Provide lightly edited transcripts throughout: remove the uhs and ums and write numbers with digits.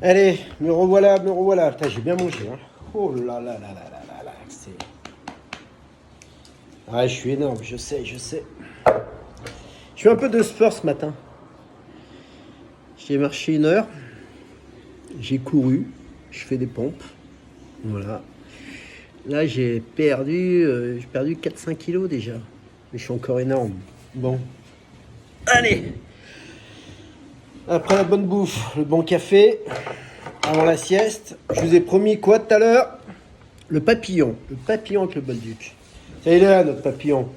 Allez, me revoilà, me revoilà. Putain, j'ai bien mangé. Hein. Oh là là là là là là là. C'est... Ah, je suis énorme, je sais, je sais. Je fais un peu de sport ce matin. J'ai marché 1 heure. J'ai couru. Je fais des pompes. Voilà. Là, j'ai perdu 4-5 kilos déjà. Mais je suis encore énorme. Bon. Allez. Après la bonne bouffe, le bon café, avant la sieste, je vous ai promis quoi tout à l'heure? Le papillon avec le bolduc. Ça y est là, notre papillon.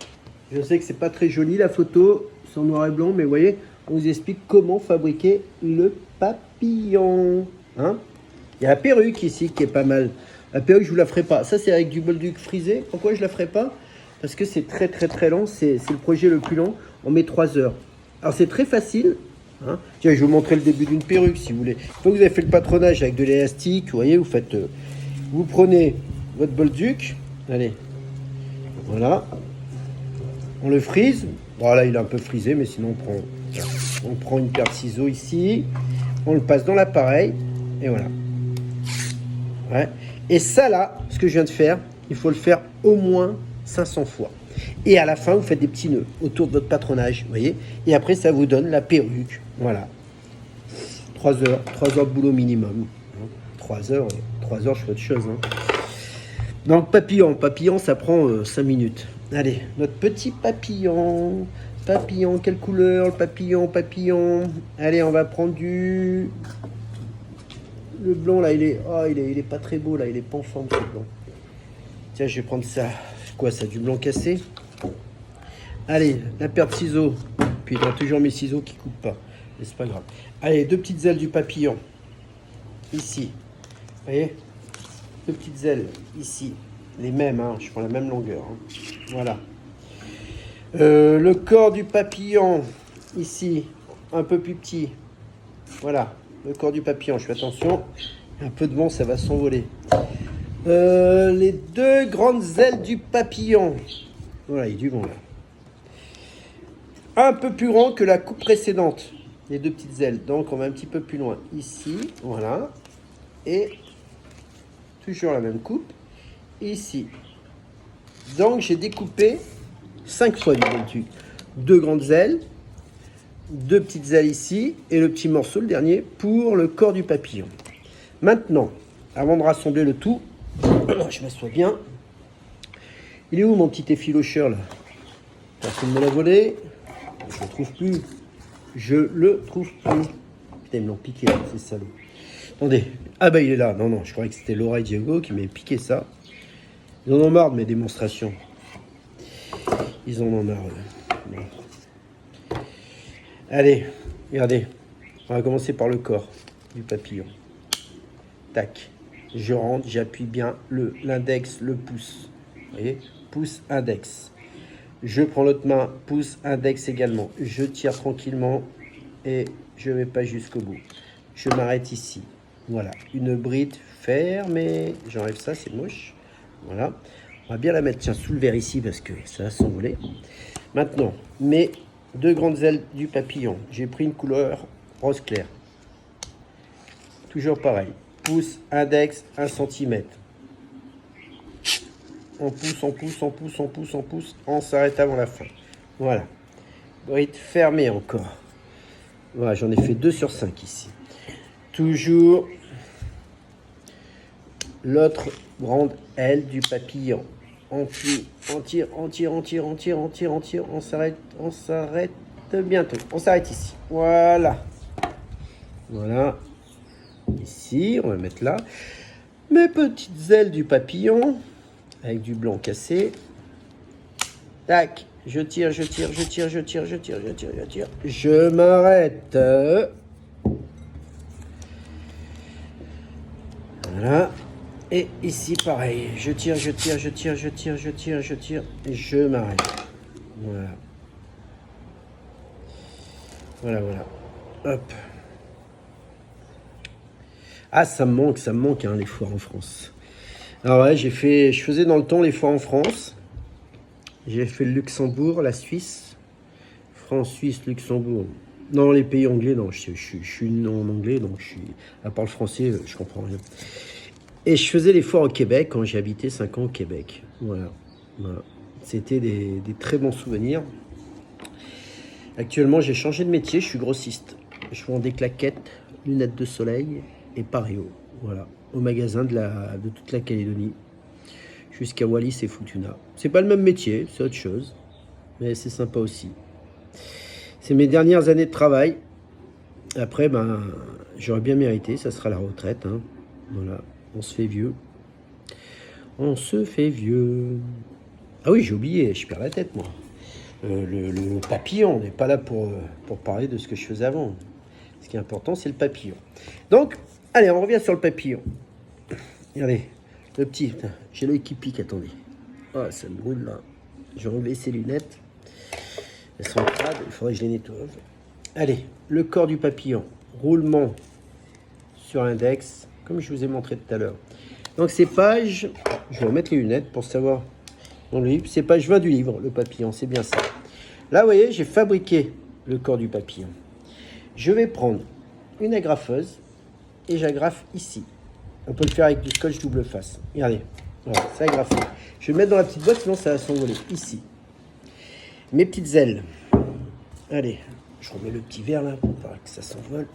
Je sais que c'est pas très joli la photo, c'est en noir et blanc, mais vous voyez, on vous explique comment fabriquer le papillon. Hein? Il y a la perruque ici qui est pas mal. La perruque, je vous la ferai pas. Ça, c'est avec du bolduc frisé. Pourquoi je la ferai pas? Parce que c'est très très très lent. C'est le projet le plus long. On met 3 heures. Alors, c'est très facile. Hein. Tiens, je vais vous montrer le début d'une perruque si vous voulez. Une fois que vous avez fait le patronage avec de l'élastique, vous voyez, vous faites, vous prenez votre bolduc, allez, voilà, on le frise. Voilà, il est un peu frisé, mais sinon on prend une paire de ciseaux ici, on le passe dans l'appareil et voilà. Ouais. Et ça là, ce que je viens de faire, il faut le faire au moins 500 fois. Et à la fin, vous faites des petits nœuds autour de votre patronage, vous voyez. Et après, ça vous donne la perruque. Voilà. 3 heures de boulot minimum. 3 heures, je fais autre chose. Hein. Donc, papillon, ça prend 5 minutes. Allez, notre petit papillon. Papillon, quelle couleur, le papillon. Allez, on va prendre du... Le blanc, là, il est pas très beau, là. Il est pas en forme, ce blanc. Tiens, je vais prendre ça. Quoi, ça, du blanc cassé? Allez, la paire de ciseaux. Puis il y a toujours mes ciseaux qui coupent pas. Mais c'est pas grave. Allez, 2 petites ailes du papillon. Ici. Vous voyez? 2 petites ailes ici. Les mêmes, hein. Je prends la même longueur. Hein. Voilà. Le corps du papillon. Ici. Un peu plus petit. Voilà. Le corps du papillon. Je fais attention. Un peu de vent, ça va s'envoler. Les 2 grandes ailes du papillon. Voilà, il y a du vent là. Un peu plus grand que la coupe précédente. Les 2 petites ailes. Donc on va un petit peu plus loin. Ici, voilà. Et toujours la même coupe. Ici. Donc j'ai découpé 5 fois du bolduc. 2 grandes ailes. 2 petites ailes ici. Et le petit morceau, le dernier, pour le corps du papillon. Maintenant, avant de rassembler le tout, je m'assois bien. Il est où mon petit effilocheur là? Personne ne me l'a volé. Je le trouve plus. Putain, ils me l'ont piqué, c'est salaud. Attendez. Ah bah il est là. Non, je croyais que c'était Laura et Diego qui m'avaient piqué ça. Ils en ont marre de mes démonstrations. Ils en ont marre. Bon. Allez, regardez. On va commencer par le corps du papillon. Tac. Je rentre, j'appuie bien l'index, le pouce. Vous voyez? Pouce, index. Je prends l'autre main, pouce, index également. Je tire tranquillement et je ne vais pas jusqu'au bout. Je m'arrête ici. Voilà, une bride fermée. J'enlève ça, c'est moche. Voilà. On va bien la mettre, tiens, sous le verre ici parce que ça va s'envoler. Maintenant, mes 2 grandes ailes du papillon. J'ai pris une couleur rose clair. Toujours pareil. Pouce, index, 1 cm. On pousse, on s'arrête avant la fin. Voilà. Bride fermée encore. Voilà, j'en ai fait 2 sur 5 ici. Toujours l'autre grande aile du papillon. On tire, on s'arrête bientôt. On s'arrête ici. Voilà. Voilà. Ici, on va mettre là. Mes petites ailes du papillon. Avec du blanc cassé. Tac. Je tire. Je m'arrête. Voilà. Et ici, pareil. Je tire. Et je m'arrête. Voilà. Hop. Ah, ça me manque hein, les foires en France. Alors ouais, je faisais dans le temps les foires en France. J'ai fait le Luxembourg, la Suisse. France, Suisse, Luxembourg. Non, les pays anglais, non. Je suis non en anglais, donc à part le français, je comprends rien. Et je faisais l'effort au Québec quand j'ai habité 5 ans au Québec. Voilà. Voilà. C'était des très bons souvenirs. Actuellement, j'ai changé de métier, je suis grossiste. Je vends des claquettes, lunettes de soleil et paréo. Voilà. Au magasin de toute la Calédonie. Jusqu'à Wallis et Futuna. C'est pas le même métier, c'est autre chose. Mais c'est sympa aussi. C'est mes dernières années de travail. Après, ben, j'aurais bien mérité, ça sera la retraite. Hein. Voilà, on se fait vieux. On se fait vieux. Ah oui, j'ai oublié, je perds la tête, moi. Le papillon, on n'est pas là pour parler de ce que je faisais avant. Ce qui est important, c'est le papillon. Donc, allez, on revient sur le papillon. Regardez, le petit, j'ai l'œil qui pique, attendez. Ah, oh, ça me brûle là. Je vais enlever ces lunettes. Elles sont crades, il faudrait que je les nettoie. Allez, le corps du papillon. Roulement sur index, comme je vous ai montré tout à l'heure. Donc ces pages, je vais remettre les lunettes pour savoir dans le livre. C'est page 20 du livre, le papillon, c'est bien ça. Là, vous voyez, j'ai fabriqué le corps du papillon. Je vais prendre une agrafeuse et j'agrafe ici. On peut le faire avec du scotch double face. Regardez, voilà, c'est agrafé. Je vais le mettre dans la petite boîte, sinon ça va s'envoler. Ici. Mes petites ailes. Allez, je remets le petit verre là pour pas que ça s'envole.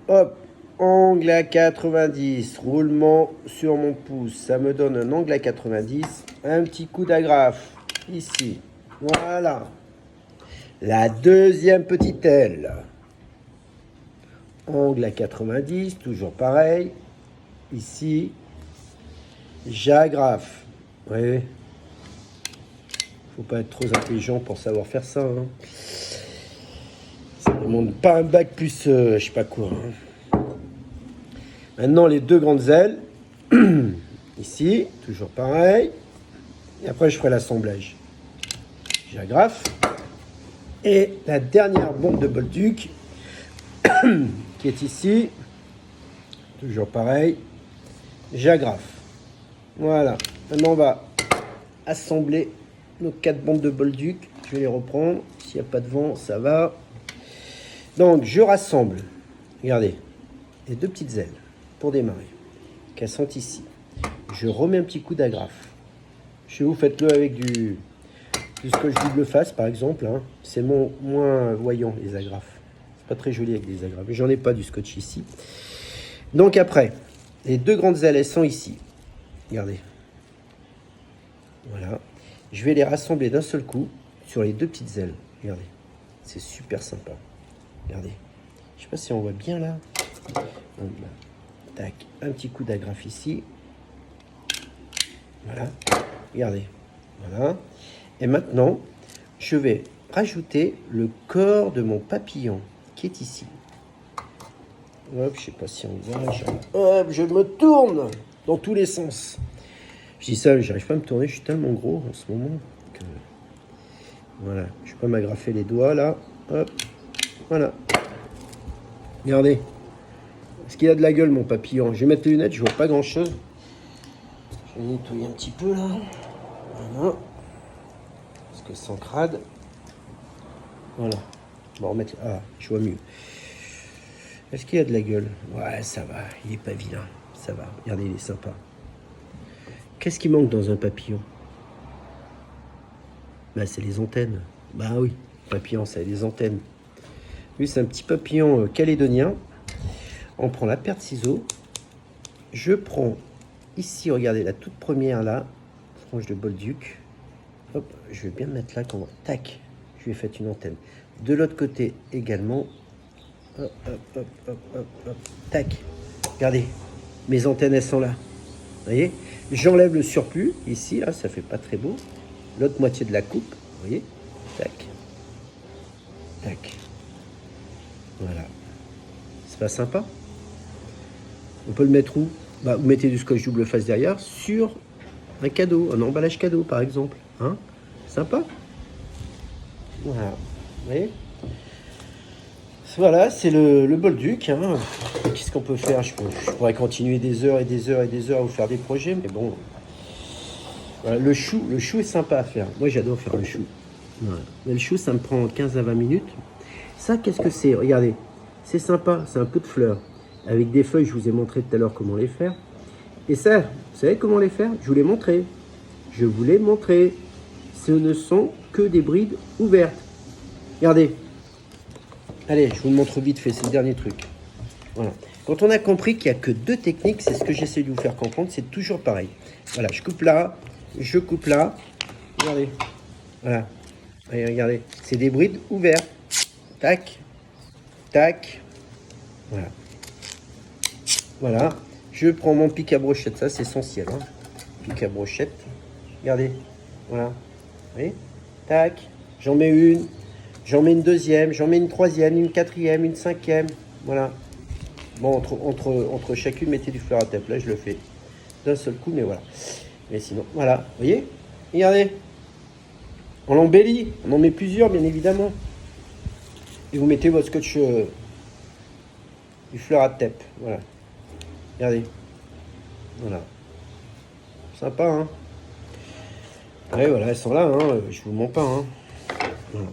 Hop, angle à 90, roulement sur mon pouce. Ça me donne un angle à 90. Un petit coup d'agrafe ici. Voilà. La deuxième petite aile. Angle à 90, toujours pareil. Ici, j'agrafe. Oui. Faut pas être trop intelligent pour savoir faire ça. Hein. Ça demande pas un bac plus, je sais pas quoi. Hein. Maintenant, les deux grandes ailes. Ici, toujours pareil. Et après, je ferai l'assemblage. J'agrafe. Et la dernière bombe de Bolduc, qui est ici. Toujours pareil. J'agrafe. Voilà. Maintenant, on va assembler nos 4 bombes de Bolduc. Je vais les reprendre. S'il n'y a pas de vent, ça va. Donc, je rassemble. Regardez. Les deux petites ailes pour démarrer. Qu'elles sont ici. Je remets un petit coup d'agrafe. Chez vous, faites-le avec du scotch double face, par exemple. Hein. C'est moins voyant, les agrafes. C'est pas très joli avec des agrafes. J'en ai pas du scotch ici. Donc après, les deux grandes ailes, elles sont ici. Regardez. Voilà. Je vais les rassembler d'un seul coup sur les deux petites ailes. Regardez. C'est super sympa. Regardez. Je sais pas si on voit bien là. Donc, là. Tac. Un petit coup d'agrafe ici. Voilà. Regardez. Voilà. Et maintenant, je vais rajouter le corps de mon papillon qui est ici. Hop, je sais pas si on voit. Hop, je me tourne dans tous les sens. Je dis ça, j'arrive pas à me tourner, je suis tellement gros en ce moment que... Voilà, je vais pas m'agrafer les doigts là. Hop, voilà. Regardez. Est-ce qu'il a de la gueule mon papillon? Je vais mettre les lunettes, je vois pas grand chose. Je vais nettoyer un petit peu là. Voilà. Parce que sans crade. Voilà. On va remettre... Ah, je vois mieux. Est-ce qu'il a de la gueule? Ouais, ça va. Il est pas vilain. Ça va. Regardez, il est sympa. Qu'est-ce qui manque dans un papillon? Bah, c'est les antennes. Bah oui, papillon, ça a des antennes. Lui, c'est un petit papillon calédonien. On prend la paire de ciseaux. Je prends ici, regardez, la toute première là, frange de Bolduc. Hop, je vais bien me mettre là. Comment... Tac, je lui ai fait une antenne. De l'autre côté également. Hop, hop, hop, hop, hop, hop. Tac. Regardez, mes antennes, elles sont là. Vous voyez? J'enlève le surplus, ici, là, ça fait pas très beau. L'autre moitié de la coupe, vous voyez? Tac. Tac. Voilà. C'est pas sympa? On peut le mettre où? Bah, vous mettez du scotch double face derrière sur un cadeau, un emballage cadeau, par exemple. Hein? Sympa? Voilà. Vous voyez? Voilà, c'est le Bolduc. Hein. Qu'est-ce qu'on peut faire? Je pourrais continuer des heures et des heures et des heures à vous faire des projets, mais bon. Voilà, le chou est sympa à faire. Moi, j'adore faire le chou. Voilà. Mais le chou, ça me prend 15 à 20 minutes. Ça, qu'est-ce que c'est? Regardez, c'est sympa, c'est un pot de fleurs. Avec des feuilles, je vous ai montré tout à l'heure comment les faire. Et ça, vous savez comment les faire? Je vous l'ai montré. Je vous l'ai montré. Ce ne sont que des brides ouvertes. Regardez. Allez, je vous le montre vite fait, c'est le dernier truc. Voilà. Quand on a compris qu'il n'y a que 2 techniques, c'est ce que j'essaie de vous faire comprendre, c'est toujours pareil. Voilà, je coupe là, je coupe là. Regardez. Voilà. Allez, regardez. C'est des brides ouvertes. Tac. Tac. Voilà. Voilà. Je prends mon pic à brochette. Ça, c'est essentiel. Hein. Pic à brochette. Regardez. Voilà. Vous voyez? Tac. J'en mets une. J'en mets une deuxième. J'en mets une troisième, une quatrième, une cinquième. Voilà. Bon, entre chacune, mettez du fleur à tête. Là, je le fais d'un seul coup, mais voilà. Mais sinon, voilà. Vous voyez? Regardez. On l'embellit. On en met plusieurs, bien évidemment. Et vous mettez votre scotch du fleur à tête. Voilà. Regardez. Voilà. Sympa, hein? Ouais, voilà, elles sont là, hein. Je vous mens pas, hein. Voilà.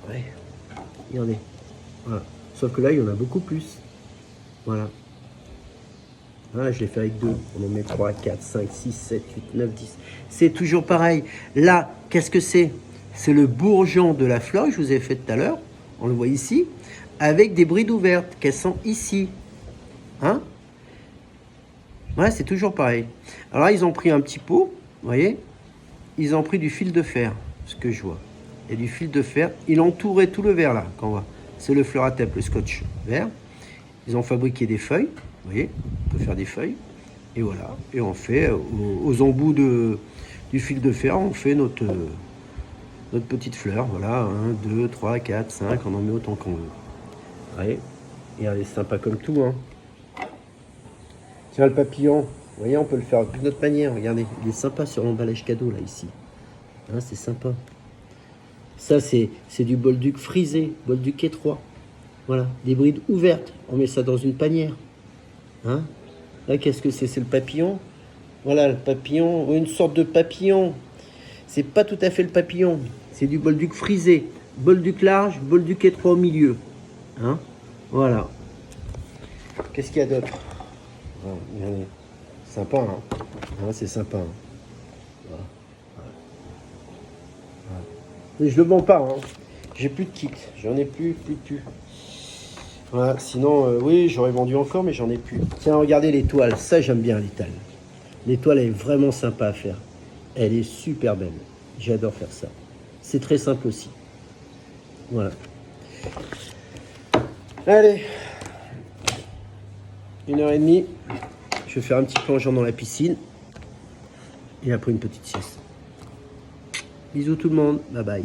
Ouais. Regardez. Voilà. Sauf que là, il y en a beaucoup plus. Voilà. Ah, je l'ai fait avec 2. On en met 3, 4, 5, 6, 7, 8, 9, 10. C'est toujours pareil. Là, qu'est-ce que c'est? C'est le bourgeon de la fleur que je vous ai fait tout à l'heure. On le voit ici. Avec des brides ouvertes qu'elles sont ici. Hein? Ouais, c'est toujours pareil. Alors là, ils ont pris un petit pot. Vous voyez? Ils ont pris du fil de fer. Ce que je vois. Il y a du fil de fer. Ils entourait tout le verre là. Qu'on voit. C'est le fleur à tête, le scotch vert. Ils ont fabriqué des feuilles. Vous voyez, on peut faire des feuilles. Et voilà. Et on fait aux embouts du fil de fer, on fait notre petite fleur. Voilà, 1, 2, 3, 4, 5. On en met autant qu'on veut. Allez. Et regardez, c'est sympa comme tout. Hein. Tiens, le papillon. Vous voyez, on peut le faire d'une autre manière. Regardez, il est sympa sur l'emballage cadeau, là, ici. Hein, c'est sympa. Ça, c'est du bolduc frisé, bolduc étroit. Voilà, des brides ouvertes. On met ça dans une panière. Hein? Là, qu'est-ce que c'est? C'est le papillon. Voilà, le papillon, une sorte de papillon. C'est pas tout à fait le papillon. C'est du bolduc frisé. Bolduc large, bolduc étroit au milieu. Hein? Voilà. Qu'est-ce qu'il y a d'autre? Regardez. Sympa, hein? Hein, c'est sympa. Hein? Voilà. Voilà. Mais je le vends pas, hein? J'ai plus de kit. J'en ai plus. Voilà, sinon, oui, j'aurais vendu encore, mais j'en ai plus. Tiens, regardez l'étoile. Ça, j'aime bien l'étoile. L'étoile est vraiment sympa à faire. Elle est super belle. J'adore faire ça. C'est très simple aussi. Voilà. Allez. 1h30. Je vais faire un petit plongeon dans la piscine. Et après, une petite sieste. Bisous tout le monde. Bye bye.